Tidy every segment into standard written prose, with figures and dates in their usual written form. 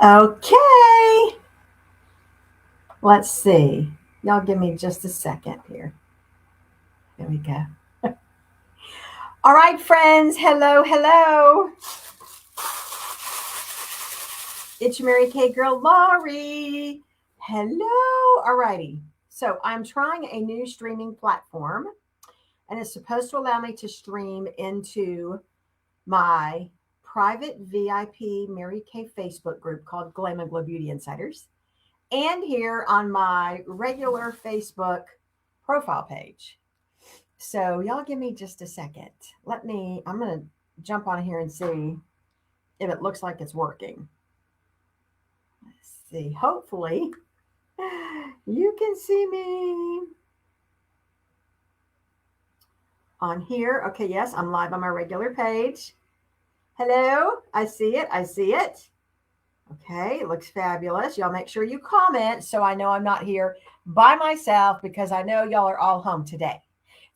Okay, let's see. Y'all give me just a second here. There we go. All right, friends. Hello, hello. It's your Mary Kay girl, Laurie. Hello. All righty. So I'm trying a new streaming platform, and it's supposed to allow me to stream into my private VIP Mary Kay Facebook group called Glam Glow Beauty Insiders, and here on my regular Facebook profile page. So y'all give me just a second. I'm going to jump on here and see if it looks like it's working. Let's see. Hopefully you can see me on here. Okay, yes, I'm live on my regular page. Hello, I see it. I see it. Okay, it looks fabulous. Y'all make sure you comment so I know I'm not here by myself because I know y'all are all home today.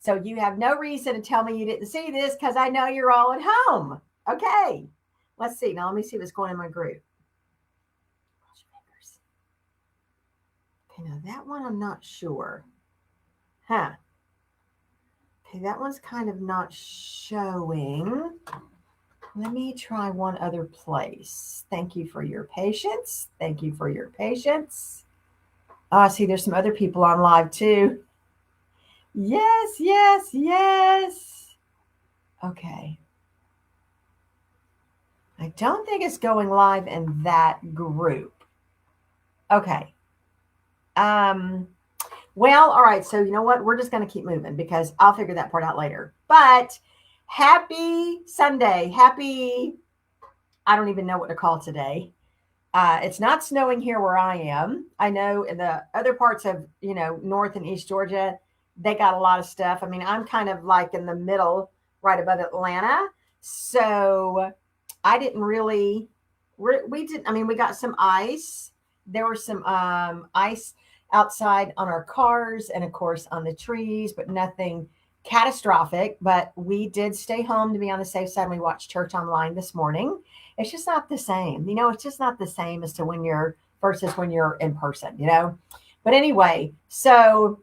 So you have no reason to tell me you didn't see this because I know you're all at home. Okay, let's see. Now let me see what's going in my group. Okay, now that one I'm not sure. Huh. Okay, that one's kind of not showing. Let me try one other place. Thank you for your patience. Thank you for your patience. Oh, I see there's some other people on live too. Yes, yes, yes. Okay. I don't think it's going live in that group. Okay. Well, all right. So you know what? We're just going to keep moving because I'll figure that part out later. But happy Sunday. Happy, I don't even know what to call today. It's not snowing here where I am. I know in the other parts of, North and East Georgia, they got a lot of stuff. I mean, I'm kind of like in the middle, right above Atlanta. So I didn't really, we didn't, I mean, we got some ice. There was some ice outside on our cars and, of course, on the trees, but nothing catastrophic. But we did stay home to be on the safe side. We watched church online this morning. It's just not the same. It's just not the same as to when you're versus when you're in person. But anyway, so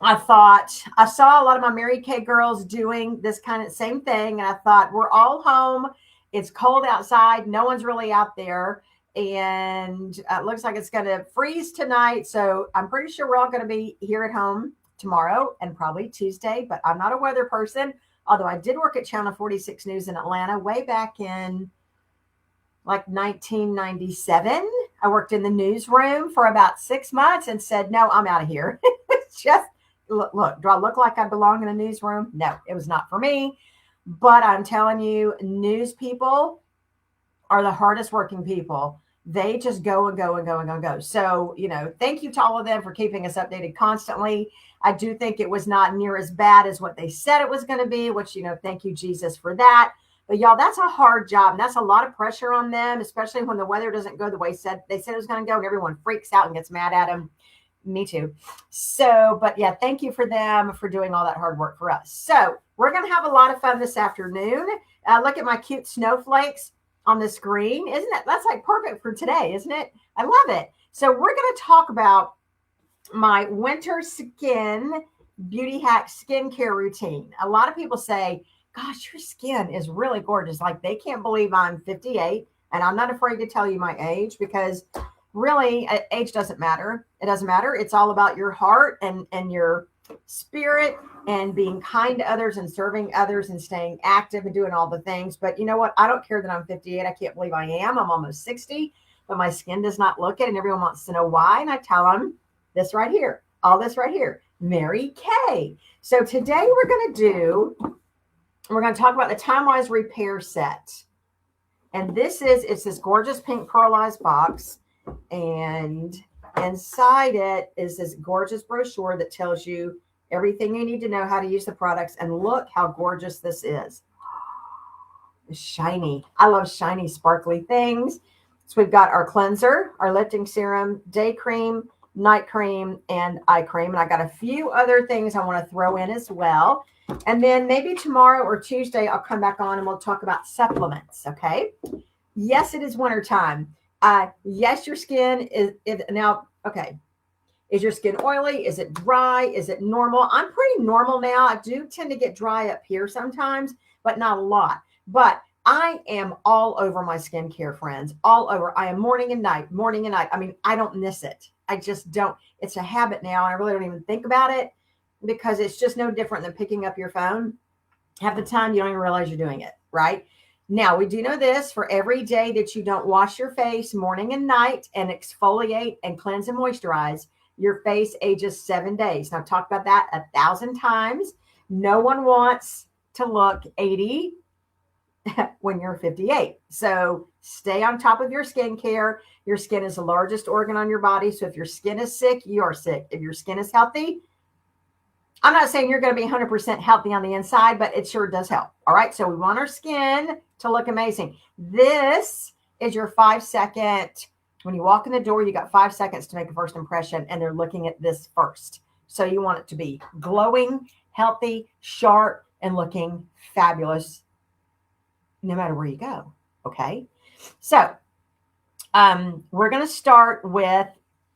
I thought I saw a lot of my Mary Kay girls doing this kind of same thing. And I thought, we're all home. It's cold outside. No one's really out there. And it looks like it's going to freeze tonight. So I'm pretty sure we're all going to be here at home tomorrow and probably Tuesday. But I'm not a weather person, although I did work at Channel 46 News in Atlanta way back in like 1997. I worked in the newsroom for about 6 months and said, no, I'm out of here. It's just, look, do I look like I belong in a newsroom? No, it was not for me. But I'm telling you, news people are the hardest working people. They just go and go and go and go and go. So, thank you to all of them for keeping us updated constantly. I do think it was not near as bad as what they said it was going to be, which, thank you, Jesus, for that. But y'all, that's a hard job. And that's a lot of pressure on them, especially when the weather doesn't go the way they said it was going to go and everyone freaks out and gets mad at them. Me too. So, but yeah, thank you for them for doing all that hard work for us. So we're going to have a lot of fun this afternoon. Look at my cute snowflakes on the screen. That's like perfect for today, isn't it? I love it. So we're going to talk about my winter skin beauty hack skincare routine. A lot of people say, gosh, your skin is really gorgeous. Like they can't believe I'm 58 and I'm not afraid to tell you my age because really age doesn't matter. It doesn't matter. It's all about your heart and your spirit and being kind to others and serving others and staying active and doing all the things. But you know what? I don't care that I'm 58. I can't believe I am. I'm almost 60, but my skin does not look it. And everyone wants to know why. And I tell them this right here, all this right here, Mary Kay. So today we're going to talk about the Time Wise Repair Set. And it's this gorgeous pink pearlized box. And inside it is this gorgeous brochure that tells you everything you need to know how to use the products. And look how gorgeous this is. It's shiny. I love shiny, sparkly things. So we've got our cleanser, our lifting serum, day cream, night cream, and eye cream. And I got a few other things I want to throw in as well. And then maybe tomorrow or Tuesday, I'll come back on and we'll talk about supplements. Okay. Yes, it is winter time. Yes, your skin is now, okay. Is your skin oily? Is it dry? Is it normal? I'm pretty normal now. I do tend to get dry up here sometimes, but not a lot. But I am all over my skincare, friends, all over. I am morning and night, morning and night. I mean, I don't miss it. I just don't. It's a habit now, and I really don't even think about it because it's just no different than picking up your phone. Half the time, you don't even realize you're doing it, right? Now, we do know this for every day that you don't wash your face morning and night and exfoliate and cleanse and moisturize, your face ages 7 days. Now, I've talked about that 1,000 times. No one wants to look 80 when you're 58. So stay on top of your skincare. Your skin is the largest organ on your body. So if your skin is sick, you're sick. If your skin is healthy, I'm not saying you're going to be 100% healthy on the inside, but it sure does help. All right. So we want our skin to look amazing. This is your 5-second. When you walk in the door, you got 5 seconds to make a first impression, and they're looking at this first. So you want it to be glowing, healthy, sharp, and looking fabulous no matter where you go. Okay. So we're going to start with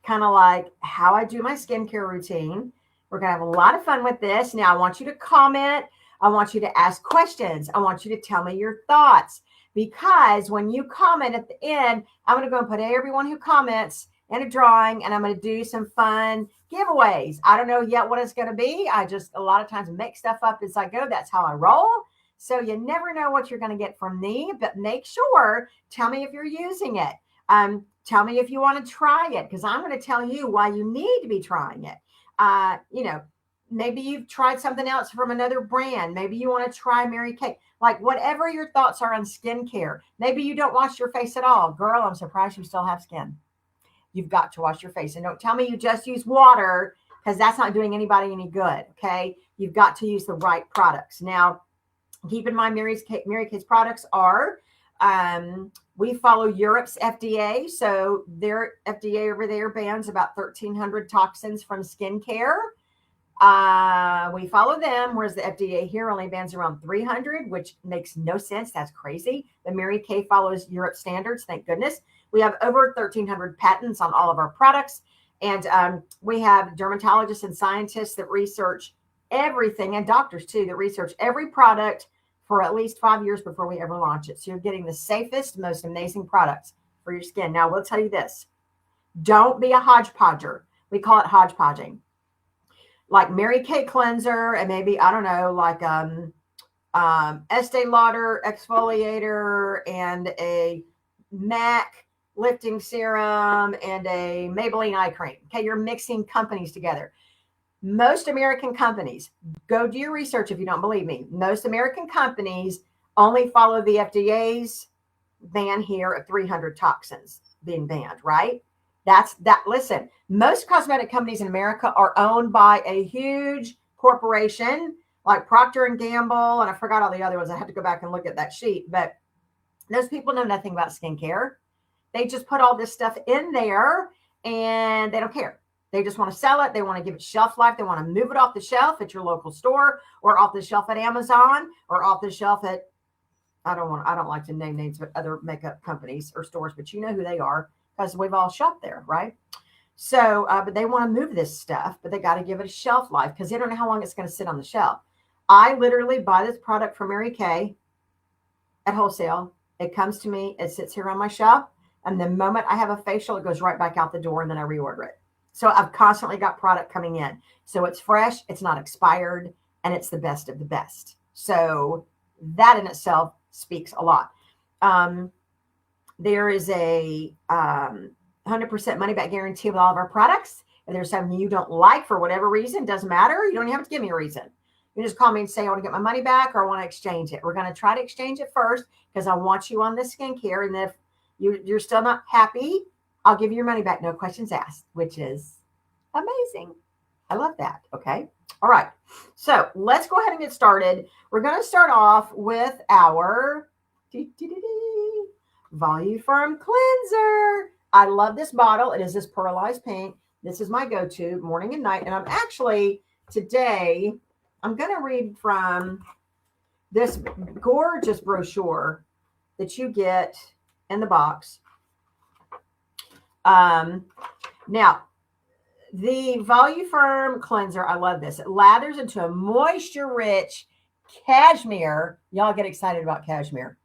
kind of like how I do my skincare routine. We're going to have a lot of fun with this. Now, I want you to comment. I want you to ask questions. I want you to tell me your thoughts, because when you comment at the end, I'm going to go and put everyone who comments in a drawing, and I'm going to do some fun giveaways. I don't know yet what it's going to be. I just a lot of times make stuff up as I go. That's how I roll. So you never know what you're going to get from me, but make sure, tell me if you're using it. Tell me if you want to try it, because I'm going to tell you why you need to be trying it. Maybe you've tried something else from another brand. Maybe you want to try Mary Kay. Like whatever your thoughts are on skincare. Maybe you don't wash your face at all. Girl, I'm surprised you still have skin. You've got to wash your face. And don't tell me you just use water, because that's not doing anybody any good. Okay. You've got to use the right products. Now, keep in mind, Mary Kay's products are, we follow Europe's FDA. So their FDA over there bans about 1,300 toxins from skincare. We follow them, whereas the FDA here only bans around 300, which makes no sense. That's crazy. The Mary Kay follows Europe standards. Thank goodness. We have over 1,300 patents on all of our products. And we have dermatologists and scientists that research everything, and doctors too, that research every product for at least 5 years before we ever launch it. So you're getting the safest, most amazing products for your skin. Now, we'll tell you this. Don't be a hodgepodger. We call it hodgepodging. Like Mary Kay cleanser, and maybe, I don't know, like Estee Lauder exfoliator and a MAC lifting serum and a Maybelline eye cream. Okay, you're mixing companies together. Most American companies, go do your research if you don't believe me. Most American companies only follow the FDA's ban here of 300 toxins being banned, right? That's that. Listen, most cosmetic companies in America are owned by a huge corporation like Procter and Gamble, and I forgot all the other ones. I had to go back and look at that sheet, but those people know nothing about skincare. They just put all this stuff in there and they don't care. They just want to sell it. They want to give it shelf life. They want to move it off the shelf at your local store, or off the shelf at Amazon, or off the shelf at, I don't like to name names of other makeup companies or stores, but you know who they are, because we've all shopped there, right? So, but they want to move this stuff, but they got to give it a shelf life, because they don't know how long it's going to sit on the shelf. I literally buy this product from Mary Kay at wholesale. It comes to me, it sits here on my shelf, and the moment I have a facial, it goes right back out the door, and then I reorder it. So I've constantly got product coming in. So it's fresh, it's not expired, and it's the best of the best. So that in itself speaks a lot. There is a 100% money back guarantee with all of our products. If there's something you don't like for whatever reason, doesn't matter. You don't even have to give me a reason. You just call me and say, I want to get my money back, or I want to exchange it. We're going to try to exchange it first, because I want you on this skincare. And if you're still not happy, I'll give you your money back. No questions asked, which is amazing. I love that. Okay. All right. So let's go ahead and get started. We're going to start off with our Volume Firm Cleanser. I love this bottle. It is this pearlized pink. This is my go-to morning and night. And I'm actually, today, I'm going to read from this gorgeous brochure that you get in the box. Now, the Voluform cleanser, I love this. It lathers into a moisture-rich cashmere. Y'all get excited about cashmere.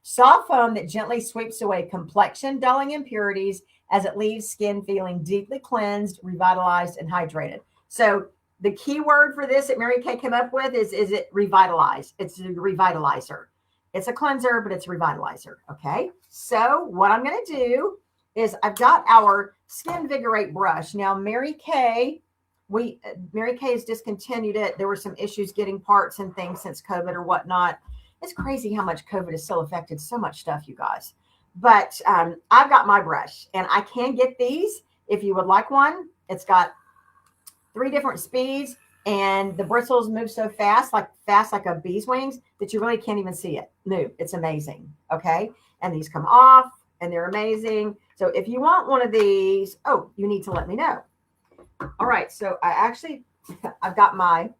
Soft foam that gently sweeps away complexion dulling impurities as it leaves skin feeling deeply cleansed, revitalized, and hydrated. So the key word for this that Mary Kay came up with is it revitalized? It's a revitalizer. It's a cleanser, but it's a revitalizer. Okay. So what I'm going to do is I've got our Skin Vigorate brush. Now, Mary Kay has discontinued it. There were some issues getting parts and things since COVID or whatnot. It's crazy how much COVID has still affected so much stuff, you guys. But I've got my brush, and I can get these if you would like one. It's got 3 different speeds, and the bristles move so fast like a bee's wings, that you really can't even see it move. It's amazing. Okay. And these come off, and they're amazing. So if you want one of these, you need to let me know. All right. So I've got my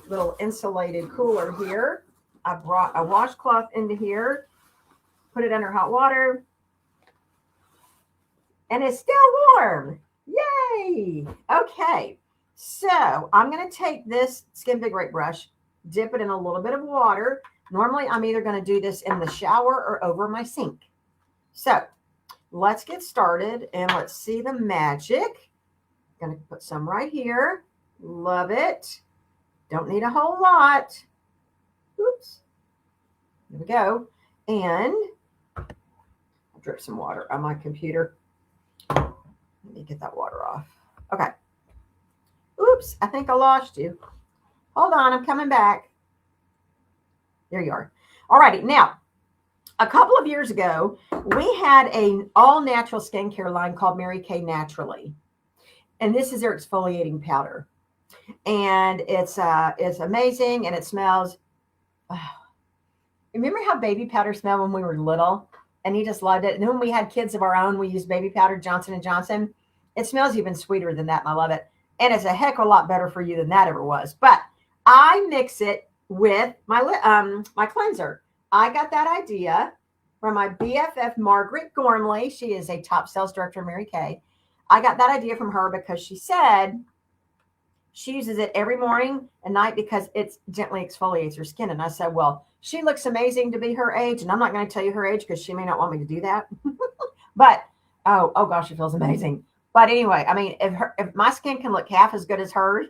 little insulated cooler here. I brought a washcloth into here, put it under hot water, and it's still warm. Yay. Okay. So I'm going to take this Skin Vigorate brush, dip it in a little bit of water. Normally, I'm either going to do this in the shower or over my sink. So let's get started and let's see the magic. I'm going to put some right here. Love it. Don't need a whole lot. Oops. There we go. And I'll drip some water on my computer. Let me get that water off. Okay. Oops, I think I lost you. Hold on, I'm coming back. There you are. All righty. Now, a couple of years ago, we had an all-natural skincare line called Mary Kay Naturally. And this is their exfoliating powder. And it's amazing, and it smells. Remember how baby powder smelled when we were little? And you just loved it. And then when we had kids of our own, we used baby powder, Johnson & Johnson. It smells even sweeter than that, and I love it. And it's a heck of a lot better for you than that ever was. But I mix it with my my cleanser. I got that idea from my BFF, Margaret Gormley. She is a top sales director of Mary Kay. I got that idea from her because she said she uses it every morning and night because it gently exfoliates her skin. And I said, well, she looks amazing to be her age. And I'm not going to tell you her age because she may not want me to do that. But, oh gosh, it feels amazing. But anyway, I mean, if my skin can look half as good as hers,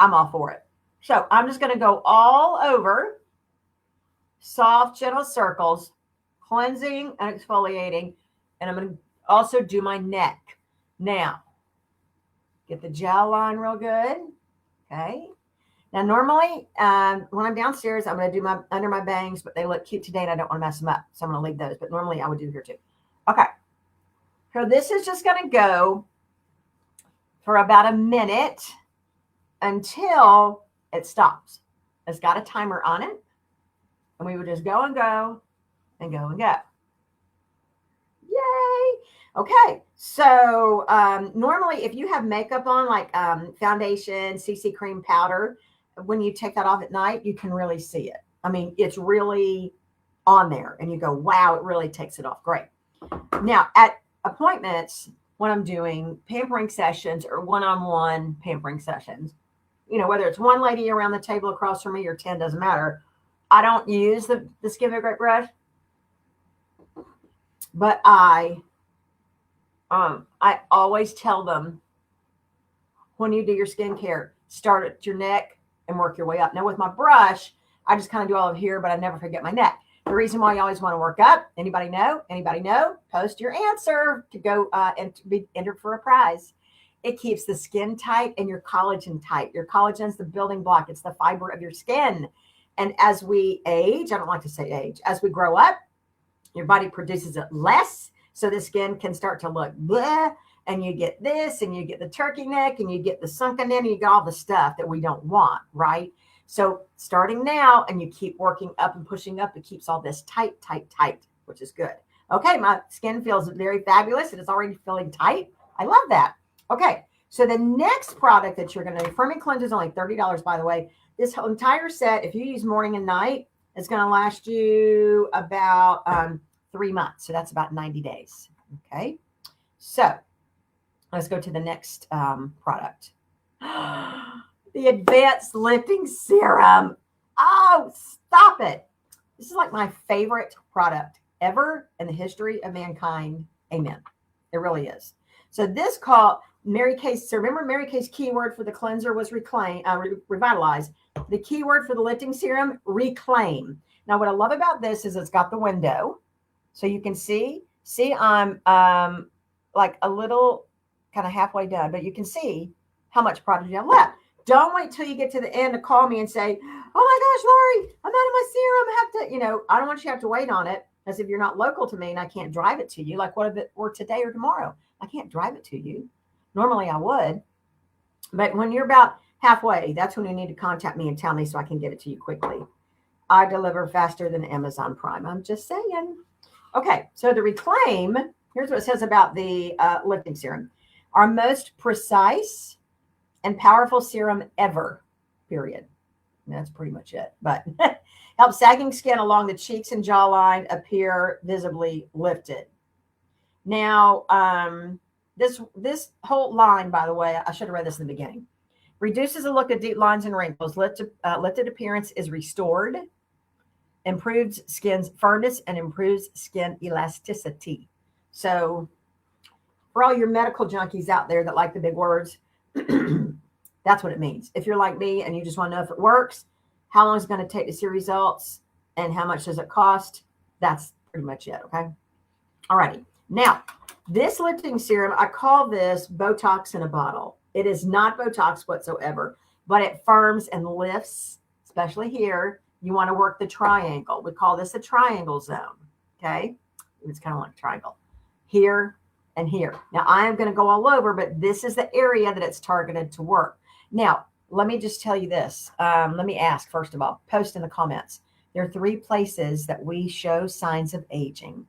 I'm all for it. So I'm just going to go all over, soft, gentle circles, cleansing and exfoliating. And I'm going to also do my neck. Now, get the gel line real good. Okay. Now, normally, when I'm downstairs, I'm going to do my under my bangs, but they look cute today and I don't want to mess them up. So I'm going to leave those. But normally I would do here too. Okay. So this is just going to go for about a minute until it stops. It's got a timer on it. And we would just go and go and go and go. Yay. Okay. So normally if you have makeup on, like foundation, CC cream, powder, when you take that off at night, you can really see it. I mean, it's really on there and you go, wow, it really takes it off. Great. Now at appointments, when I'm doing pampering sessions or one-on-one pampering sessions, you know, whether it's one lady around the table across from me or 10, doesn't matter. I don't use the Skin Vigorate brush, but I always tell them when you do your skincare, start at your neck and work your way up. Now with my brush, I just kind of do all of here, but I never forget my neck. The reason why you always want to work up, anybody know? Anybody know? Post your answer to go and to be entered for a prize. It keeps the skin tight and your collagen tight. Your collagen is the building block. It's the fiber of your skin. And as we age, I don't like to say age, as we grow up, your body produces it less. So the skin can start to look bleh, and you get this, and you get the turkey neck, and you get the sunken in, and you get all the stuff that we don't want, right? So starting now, and you keep working up and pushing up, it keeps all this tight, tight, tight, which is good. Okay, my skin feels very fabulous. It is already feeling tight. I love that. Okay, so the next product that you're going to do, Firming Cleanser is only $30, by the way. This whole entire set, if you use morning and night, it's going to last you about 3 months. So that's about 90 days. Okay, So let's go to the next product. The Advanced Lifting Serum. Oh, stop it. This is like my favorite product ever in the history of mankind. Amen. It really is. So this called Mary Kay's. So remember, Mary Kay's keyword for the cleanser was revitalize. The keyword for the lifting serum, reclaim. Now, what I love about this is it's got the window, so you can see. See, I'm like a little kind of halfway done, but you can see how much product you have left. Don't wait till you get to the end to call me and say, "Oh my gosh, Lori, I'm out of my serum. I have to, I don't want you to have to wait on it." As if you're not local to me and I can't drive it to you. Like, what if it were today or tomorrow? I can't drive it to you. Normally I would. But when you're about halfway, that's when you need to contact me and tell me so I can get it to you quickly. I deliver faster than Amazon Prime. I'm just saying. Okay, so the Reclaim, here's what it says about the lifting serum. Our most precise and powerful serum ever, period. And that's pretty much it. But helps sagging skin along the cheeks and jawline appear visibly lifted. Now, this whole line, by the way, I should have read this in the beginning. Reduces the look of deep lines and wrinkles. Lifted appearance is restored. Improves skin's firmness and improves skin elasticity. So for all your medical junkies out there that like the big words, that's what it means. If you're like me and you just want to know if it works, how long is it going to take to see results, and how much does it cost? That's pretty much it, okay? All righty. Now, this lifting serum, I call this Botox in a bottle. It is not Botox whatsoever, but it firms and lifts, especially here. You want to work the triangle. We call this a triangle zone, okay? It's kind of like a triangle. Here and here. Now, I am going to go all over, but this is the area that it's targeted to work. Now, let me just tell you this. Let me ask, first of all, post in the comments. There are 3 places that we show signs of aging.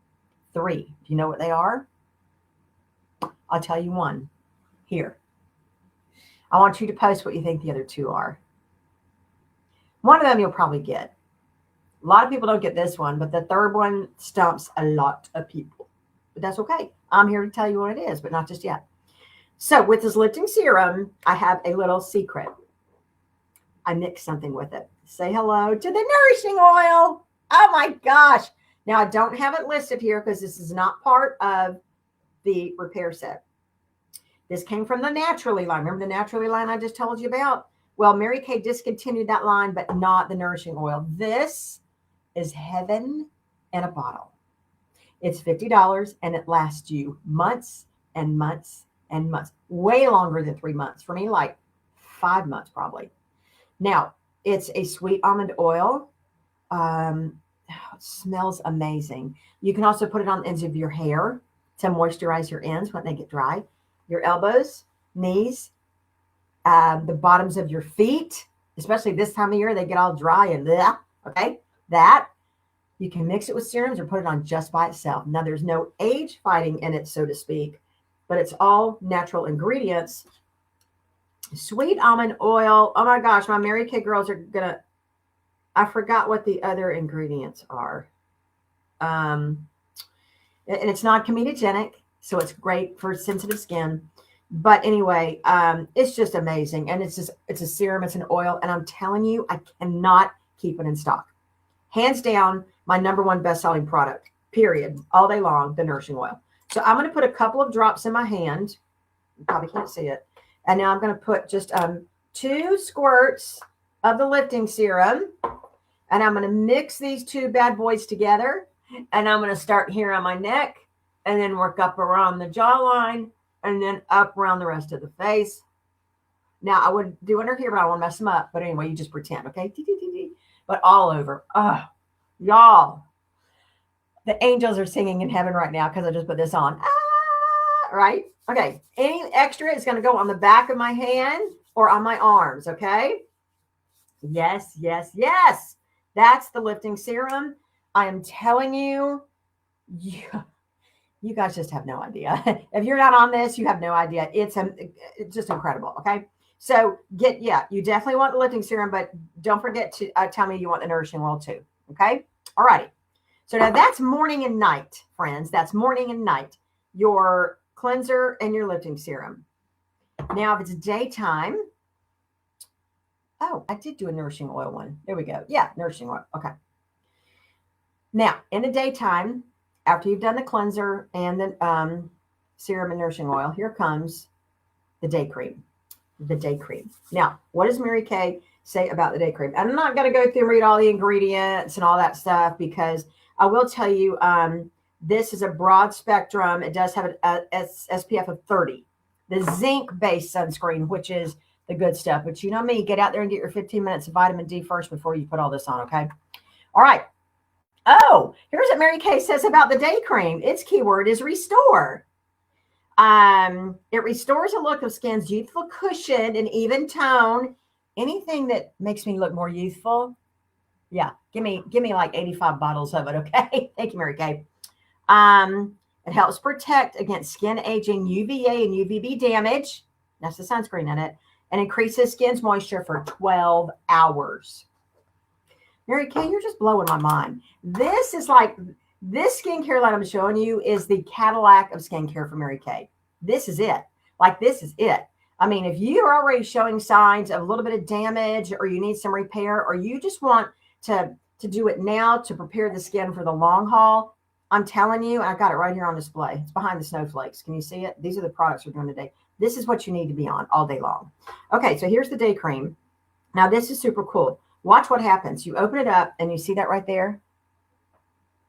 3. Do you know what they are? I'll tell you one. Here. I want you to post what you think the other 2 are. One of them you'll probably get. A lot of people don't get this one, but the 3rd one stumps a lot of people. But that's okay. I'm here to tell you what it is, but not just yet. So with this lifting serum, I have a little secret. I mix something with it. Say hello to the nourishing oil. Oh my gosh. Now I don't have it listed here because this is not part of the repair set. This came from the Naturally line. Remember the Naturally line I just told you about? Well, Mary Kay discontinued that line, but not the nourishing oil. This is heaven in a bottle. It's $50 and it lasts you months and months and months. Way longer than 3 months. For me, like 5 months probably. Now, it's a sweet almond oil. It smells amazing. You can also put it on the ends of your hair to moisturize your ends when they get dry. Your elbows, knees, the bottoms of your feet, especially this time of year, they get all dry and bleh, okay? That, you can mix it with serums or put it on just by itself. Now, there's no age fighting in it, so to speak, but it's all natural ingredients. Sweet almond oil. Oh my gosh, my Mary Kay girls are gonna, I forgot what the other ingredients are. And it's not comedogenic, so it's great for sensitive skin. But anyway, it's just amazing. And it's a serum, it's an oil. And I'm telling you, I cannot keep it in stock. Hands down, my #1 best-selling product, period, all day long, the nourishing oil. So I'm going to put a couple of drops in my hand. You probably can't see it. And now I'm going to put just 2 squirts of the lifting serum. And I'm going to mix these 2 bad boys together. And I'm going to start here on my neck and then work up around the jawline and then up around the rest of the face. Now, I would do under here, but I don't want to mess them up. But anyway, you just pretend, okay? But all over. Oh, y'all. The angels are singing in heaven right now because I just put this on. Ah, right? Okay. Any extra is going to go on the back of my hand or on my arms, okay? Yes, yes, yes. That's the lifting serum. I am telling you, you guys just have no idea. If you're not on this, you have no idea. It's just incredible, okay? So you definitely want the lifting serum, but don't forget to tell me you want the nourishing oil too, okay? All righty. So now that's morning and night, friends. That's morning and night. Your cleanser and your lifting serum. Now, if it's daytime, oh, I did do a nourishing oil one. There we go. Yeah, nourishing oil. Okay. Now, in the daytime, after you've done the cleanser and the serum and nourishing oil, here comes the day cream. The day cream. Now, what does Mary Kay say about the day cream? I'm not going to go through and read all the ingredients and all that stuff, because I will tell you, this is a broad spectrum. It does have an SPF of 30. The zinc-based sunscreen, which is the good stuff. But you know me, get out there and get your 15 minutes of vitamin D first before you put all this on, okay? All right. Oh, here's what Mary Kay says about the day cream. Its keyword is restore. It restores a look of skin's youthful cushion and even tone. Anything that makes me look more youthful, yeah, give me like 85 bottles of it, okay? Thank you, Mary Kay. It helps protect against skin aging, UVA and UVB damage. That's the sunscreen in it. And increases skin's moisture for 12 hours. Mary Kay, you're just blowing my mind. This skincare line I'm showing you is the Cadillac of skincare for Mary Kay. This is it. Like, this is it. I mean, if you are already showing signs of a little bit of damage, or you need some repair, or you just want to do it now to prepare the skin for the long haul, I'm telling you, I got it right here on display. It's behind the snowflakes. Can you see it? These are the products we're doing today. This is what you need to be on all day long. Okay, so here's the day cream. Now, this is super cool. Watch what happens. You open it up, and you see that right there?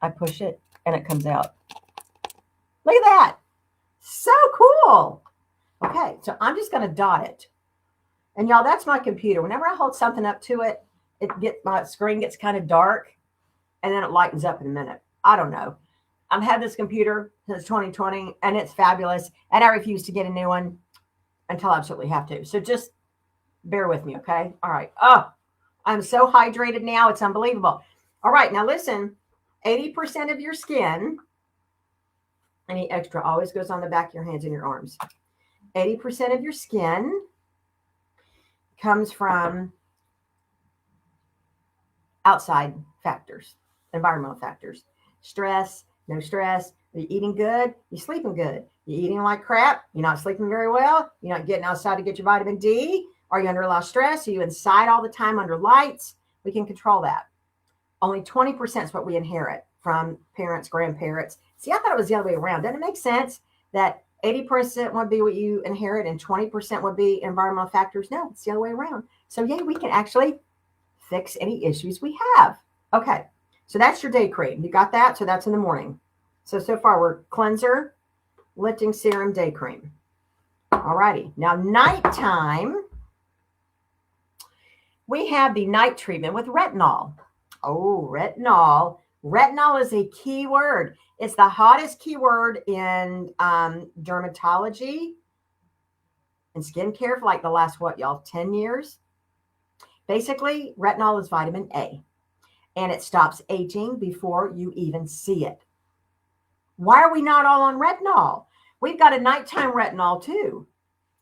I push it, and it comes out. Look at that. So cool. Okay, so I'm just going to dot it. And y'all, that's my computer. Whenever I hold something up to it, my screen gets kind of dark, and then it lightens up in a minute. I don't know. I've had this computer since 2020, and it's fabulous. And I refuse to get a new one until I absolutely have to. So just bear with me, okay? All right. Oh, I'm so hydrated now. It's unbelievable. All right, now listen. 80% of your skin, any extra always goes on the back of your hands and your arms. 80% of your skin comes from outside factors, environmental factors. Stress, no stress. Are you eating good? You sleeping good? You eating like crap? You're not sleeping very well? You're not getting outside to get your vitamin D? Are you under a lot of stress? Are you inside all the time under lights? We can control that. Only 20% is what we inherit from parents, grandparents. See, I thought it was the other way around. Doesn't it make sense that 80% would be what you inherit and 20% would be environmental factors? No, it's the other way around. So, yeah, we can actually fix any issues we have. Okay, so that's your day cream. You got that? So that's in the morning. So far we're cleanser, lifting serum, day cream. All righty. Now, nighttime, we have the night treatment with retinol. Oh, retinol. Retinol is a key word. It's the hottest keyword in dermatology and skincare for like the last, 10 years? Basically, retinol is vitamin A, and it stops aging before you even see it. Why are we not all on retinol? We've got a nighttime retinol too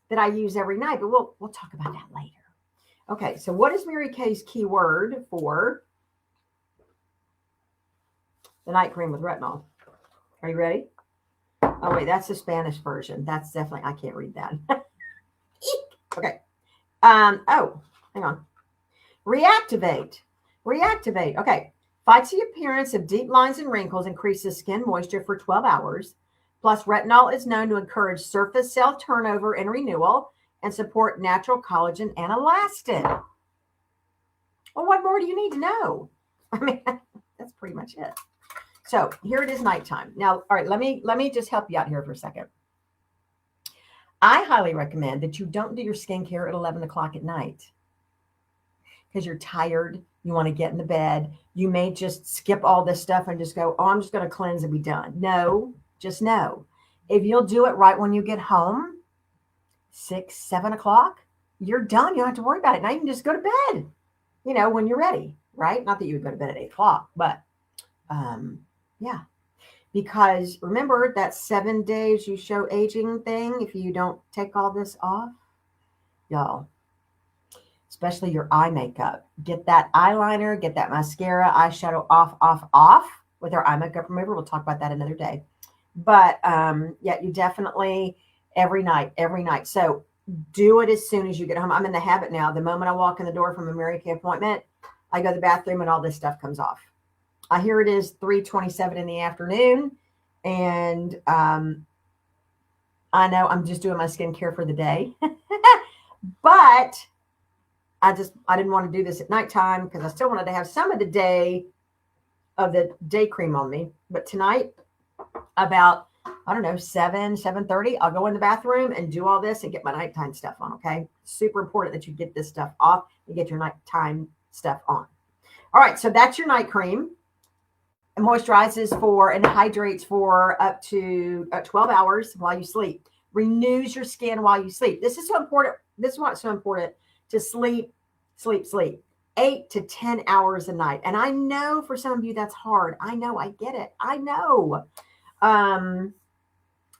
that I use every night, but we'll talk about that later. Okay, so what is Mary Kay's keyword for the night cream with retinol? Are you ready? Oh, wait, that's the Spanish version. That's definitely, I can't read that. Okay. Oh, hang on. Reactivate. Okay. Fights the appearance of deep lines and wrinkles, increases skin moisture for 12 hours. Plus, retinol is known to encourage surface cell turnover and renewal and support natural collagen and elastin. Well, what more do you need to know? I mean, that's pretty much it. So here it is nighttime. Now, all right, let me just help you out here for a second. I highly recommend that you don't do your skincare at 11 o'clock at night because you're tired. You want to get in the bed. You may just skip all this stuff and just go, oh, I'm just going to cleanse and be done. No, just no. If you'll do it right when you get home, 6, 7 o'clock, you're done. You don't have to worry about it. Now you can just go to bed, when you're ready, right? Not that you would go to bed at 8 o'clock, but yeah. Because remember that 7 days you show aging thing, if you don't take all this off, y'all, especially your eye makeup, get that eyeliner, get that mascara, eyeshadow off with our eye makeup remover. We'll talk about that another day. But yeah, you definitely every night, every night. So do it as soon as you get home. I'm in the habit now. The moment I walk in the door from a Mary Kay appointment, I go to the bathroom and all this stuff comes off. Here it is 3:27 in the afternoon, and I know I'm just doing my skincare for the day, but I didn't want to do this at nighttime because I still wanted to have some of the day cream on me. But tonight, about I don't know 7:30, I'll go in the bathroom and do all this and get my nighttime stuff on. Okay, super important that you get this stuff off and get your nighttime stuff on. All right, so that's your night cream. It moisturizes for and hydrates for up to 12 hours while you sleep. Renews your skin while you sleep. This is so important. This is why it's so important to sleep, sleep, sleep. 8 to 10 hours a night. And I know for some of you that's hard. I know, I get it. I know. I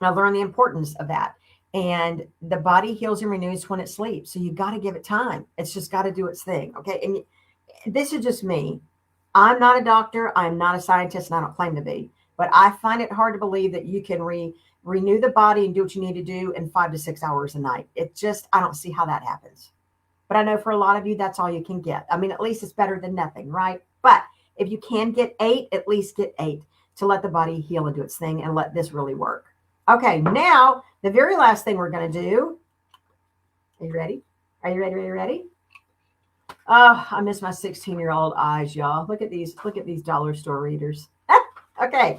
learned the importance of that. And the body heals and renews when it sleeps. So you got to give it time. It's just got to do its thing. Okay. And this is just me. I'm not a doctor. I'm not a scientist, and I don't claim to be. But I find it hard to believe that you can renew the body and do what you need to do in 5 to 6 hours a night. I don't see how that happens. But I know for a lot of you, that's all you can get. I mean, at least it's better than nothing, right? But if you can get 8, at least get 8 to let the body heal and do its thing and let this really work. Okay, now the very last thing we're going to do. Are you ready? Are you ready? Are you ready? Oh, I miss my 16-year-old eyes, y'all. Look at these dollar store readers. Okay.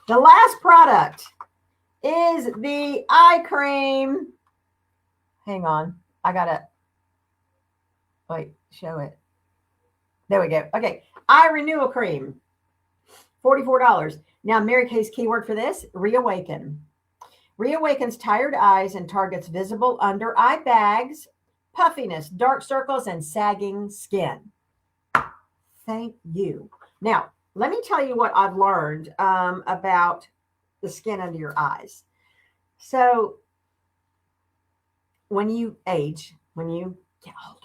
The last product is the eye cream. Hang on. I got to wait, show it. There we go. Okay. Eye renewal cream. $44. Now, Mary Kay's keyword for this, reawaken. Reawakens tired eyes and targets visible under eye bags, puffiness, dark circles, and sagging skin. Thank you. Now, let me tell you what I've learned about the skin under your eyes. So, when you age, when you get older,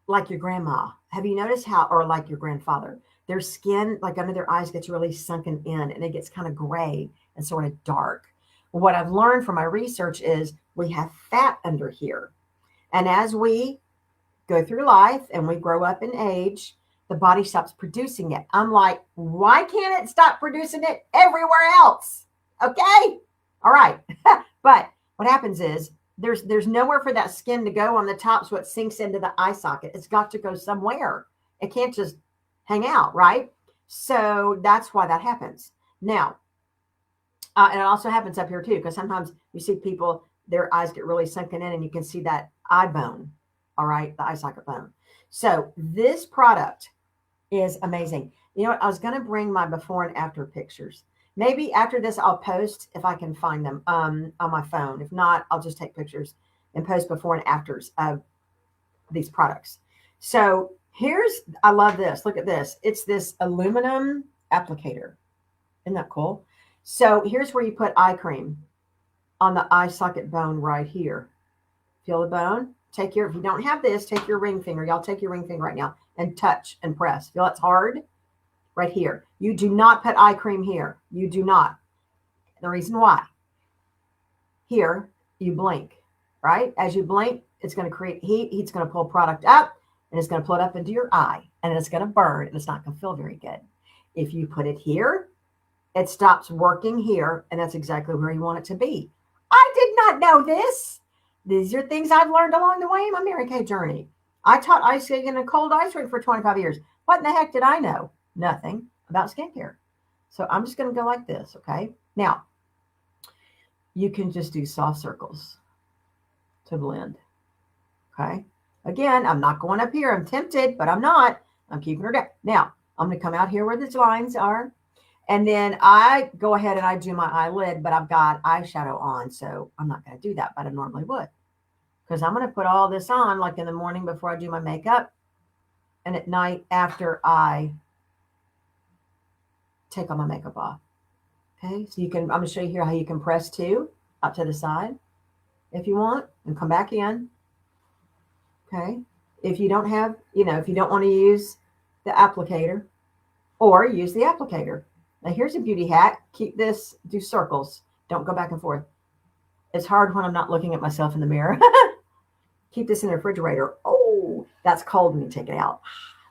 like your grandma, have you noticed how, or like your grandfather, their skin, like under their eyes, gets really sunken in and it gets kind of gray and sort of dark. What I've learned from my research is we have fat under here. And as we go through life and we grow up in age, the body stops producing it. I'm like, why can't it stop producing it everywhere else? Okay. All right. But what happens is there's nowhere for that skin to go on the top so it sinks into the eye socket. It's got to go somewhere. It can't just hang out, right? So that's why that happens. Now, and it also happens up here too, because sometimes you see people, their eyes get really sunken in and you can see that eye bone, all right, the eye socket bone. So this product is amazing. You know what? I was going to bring my before and after pictures. Maybe after this, I'll post if I can find them on my phone. If not, I'll just take pictures and post before and afters of these products. So I love this. Look at this. It's this aluminum applicator. Isn't that cool? So here's where you put eye cream on the eye socket bone right here. Feel the bone? If you don't have this, take your ring finger. Y'all take your ring finger right now and touch and press. Feel it's hard? Right here. You do not put eye cream here. You do not. The reason why. Here, you blink, right? As you blink, it's going to create heat. Heat's going to pull product up, and it's going to pull it up into your eye, and it's going to burn, and it's not going to feel very good. If you put it here, it stops working here, and that's exactly where you want it to be. I did not know this. These are things I've learned along the way in my Mary Kay journey. I taught ice skating in a cold ice rink for 25 years. What in the heck did I know? Nothing about skincare. So I'm just going to go like this, okay? Now, you can just do soft circles to blend, okay? Again, I'm not going up here. I'm tempted, but I'm not. I'm keeping her down. Now, I'm going to come out here where these lines are, and then I go ahead and I do my eyelid, but I've got eyeshadow on, so I'm not going to do that, but I normally would. Because I'm going to put all this on like in the morning before I do my makeup, and at night after I take all my makeup off. Okay, so I'm going to show you here how you can press too, up to the side if you want, and come back in. Okay, if you don't have, if you don't want to use the applicator, or use the applicator. Now here's a beauty hack. Keep this, do circles. Don't go back and forth. It's hard when I'm not looking at myself in the mirror. Keep this in the refrigerator. Oh, that's cold when you take it out.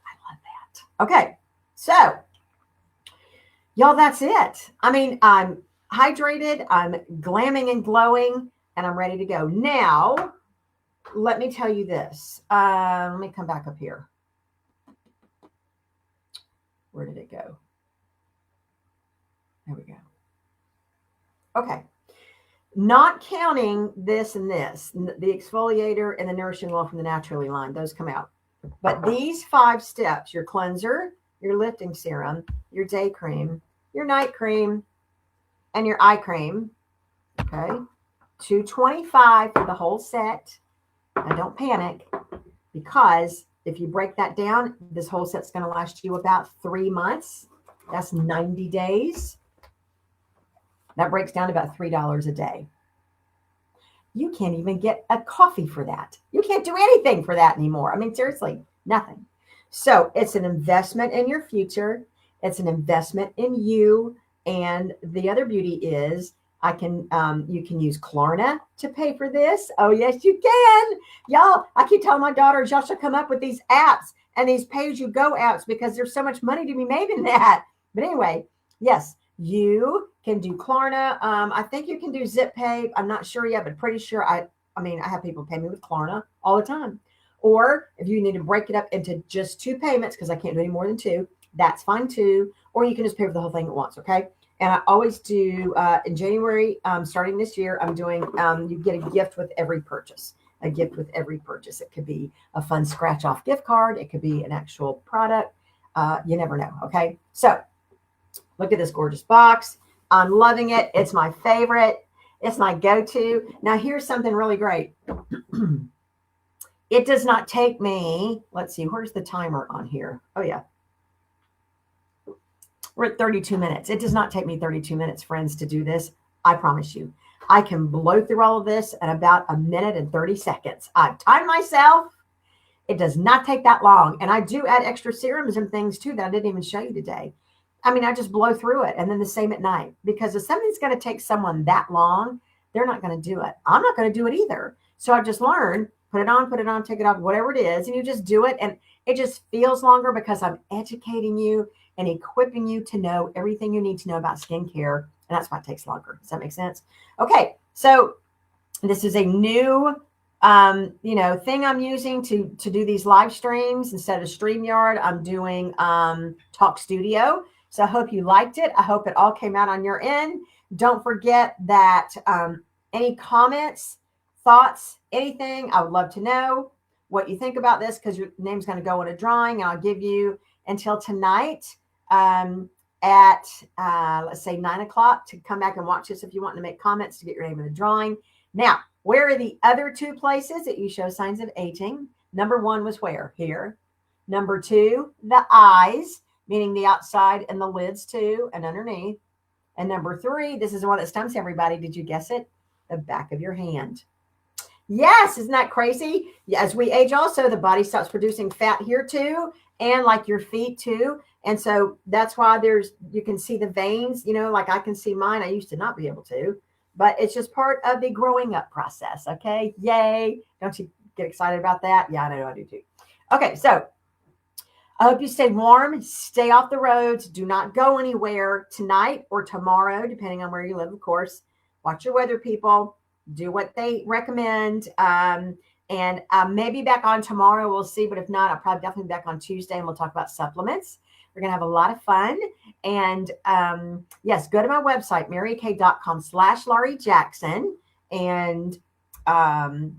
I love that. Okay, so y'all, that's it. I mean, I'm hydrated, I'm glamming and glowing, and I'm ready to go. Now, let me tell you this. Let me come back up here. Where did it go? There we go. Okay. Not counting this and this, the exfoliator and the nourishing oil from the Naturally line, those come out. But these 5 steps, your cleanser, your lifting serum, your day cream, your night cream, and your eye cream, okay, $225 for the whole set. Now don't panic, because if you break that down, this whole set's going to last you about 3 months. That's 90 days. That breaks down to about $3 a day. You can't even get a coffee for that. You can't do anything for that anymore. I mean, seriously, nothing. So it's an investment in your future. It's an investment in you. And the other beauty is you can use Klarna to pay for this. Oh, yes, you can. Y'all, I keep telling my daughters, y'all should come up with these apps and these pay-as-you-go apps, because there's so much money to be made in that. But anyway, yes, you can do Klarna. I think you can do Zip Pay. I'm not sure yet, but pretty sure. I have people pay me with Klarna all the time. Or if you need to break it up into just 2 payments, because I can't do any more than 2, that's fine too. Or you can just pay for the whole thing at once, okay? And I always do, in January, starting this year, I'm doing, you get a gift with every purchase. A gift with every purchase. It could be a fun scratch-off gift card. It could be an actual product. You never know, okay? So look at this gorgeous box. I'm loving it. It's my favorite. It's my go-to. Now, here's something really great. It does not take me, let's see, where's the timer on here? Oh, yeah. We're at 32 minutes. It does not take me 32 minutes, friends, to do this. I promise you. I can blow through all of this in about 1 minute and 30 seconds. I've timed myself. It does not take that long. And I do add extra serums and things, too, that I didn't even show you today. I mean, I just blow through it, and then the same at night. Because if something's going to take someone that long, they're not going to do it. I'm not going to do it either. So I've just learned, put it on, take it off, whatever it is, and you just do it. And it just feels longer because I'm educating you and equipping you to know everything you need to know about skincare. And that's why it takes longer. Does that make sense? Okay, so this is a new thing I'm using to do these live streams. Instead of StreamYard, I'm doing Talk Studio. So I hope you liked it. I hope it all came out on your end. Don't forget that any comments, thoughts, anything, I would love to know what you think about this, because your name's going to go in a drawing. And I'll give you until tonight at, let's say, 9 o'clock to come back and watch this if you want to make comments to get your name in the drawing. Now, where are the other 2 places that you show signs of aging? Number 1 was where? Here. Number 2, the eyes, meaning the outside and the lids too, and underneath. And number 3, this is the one that stumps everybody. Did you guess it? The back of your hand. Yes, isn't that crazy? As we age also, the body stops producing fat here too, and like your feet too. And so that's why you can see the veins, like I can see mine. I used to not be able to, but it's just part of the growing up process. Okay. Yay. Don't you get excited about that? Yeah, I know I do too. Okay. So I hope you stay warm, stay off the roads. Do not go anywhere tonight or tomorrow, depending on where you live, of course. Watch your weather, people. Do what they recommend. And maybe back on tomorrow. We'll see. But if not, I'll probably definitely be back on Tuesday, and we'll talk about supplements. We're going to have a lot of fun. And yes, go to my website, marykay.com/Laurie Jackson. And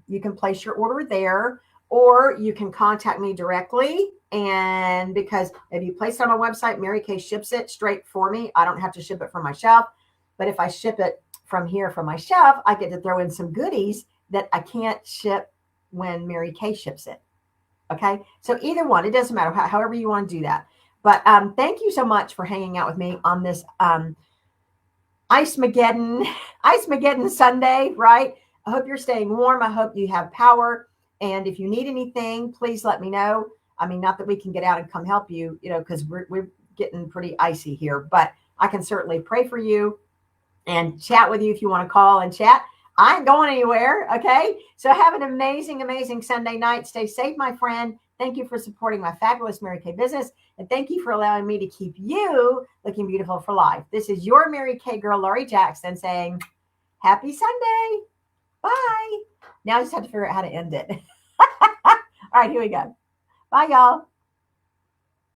you can place your order there, or you can contact me directly. And because if you place it on my website, Mary Kay ships it straight for me. I don't have to ship it from my shelf. But if I ship it from here from my shelf, I get to throw in some goodies that I can't ship when Mary Kay ships it. Okay. So either one, it doesn't matter, however you want to do that. But thank you so much for hanging out with me on this Ice-mageddon Sunday, right? I hope you're staying warm. I hope you have power. And if you need anything, please let me know. I mean, not that we can get out and come help you, because we're getting pretty icy here, but I can certainly pray for you and chat with you if you want to call and chat. I ain't going anywhere. Okay. So have an amazing, amazing Sunday night. Stay safe, my friend. Thank you for supporting my fabulous Mary Kay business. And thank you for allowing me to keep you looking beautiful for life. This is your Mary Kay girl, Laurie Jackson, saying happy Sunday. Bye. Now I just have to figure out how to end it. All right, here we go. Bye, y'all.